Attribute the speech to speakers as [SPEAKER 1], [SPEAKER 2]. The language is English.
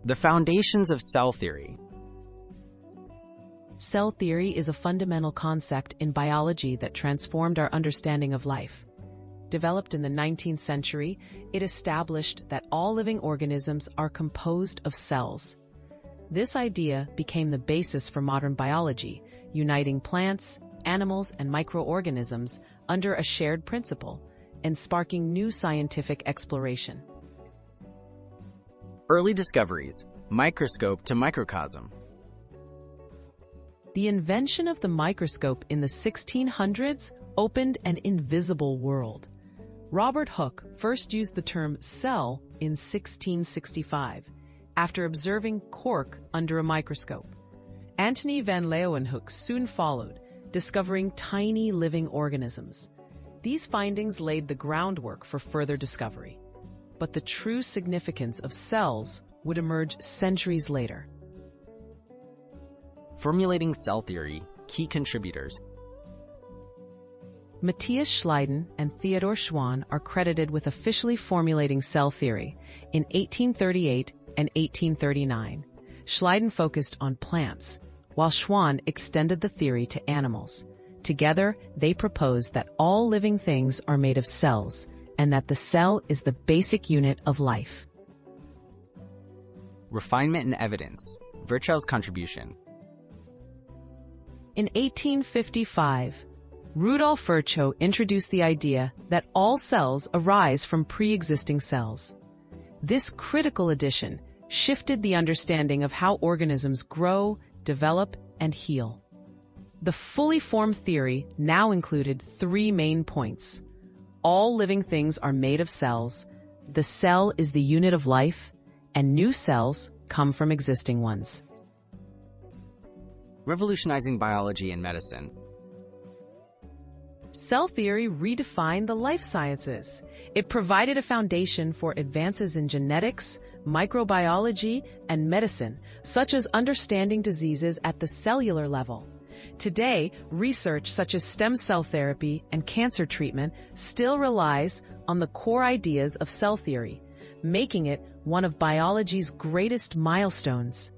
[SPEAKER 1] The foundations of cell theory.
[SPEAKER 2] Cell theory is a fundamental concept in biology that transformed our understanding of life. Developed in the 19th century, it established that all living organisms are composed of cells. This idea became the basis for modern biology, uniting plants, animals, and microorganisms under a shared principle, and sparking new scientific exploration.
[SPEAKER 1] Early discoveries, microscope to microcosm.
[SPEAKER 2] The invention of the microscope in the 1600s opened an invisible world. Robert Hooke first used the term cell in 1665, after observing cork under a microscope. Antony van Leeuwenhoek soon followed, discovering tiny living organisms. These findings laid the groundwork for further discovery. But the true significance of cells would emerge centuries later.
[SPEAKER 1] Formulating cell theory, key contributors.
[SPEAKER 2] Matthias Schleiden and Theodor Schwann are credited with officially formulating cell theory in 1838 and 1839. Schleiden focused on plants, while Schwann extended the theory to animals. Together, they proposed that all living things are made of cells, and that the cell is the basic unit of life.
[SPEAKER 1] Refinement and evidence. Virchow's contribution.
[SPEAKER 2] In 1855, Rudolf Virchow introduced the idea that all cells arise from pre-existing cells. This critical addition shifted the understanding of how organisms grow, develop, and heal. The fully formed theory now included three main points. All living things are made of cells, the cell is the unit of life, and new cells come from existing ones.
[SPEAKER 1] Revolutionizing biology and medicine.
[SPEAKER 2] Cell theory redefined the life sciences. It provided a foundation for advances in genetics, microbiology, and medicine, such as understanding diseases at the cellular level. Today, research such as stem cell therapy and cancer treatment still relies on the core ideas of cell theory, making it one of biology's greatest milestones.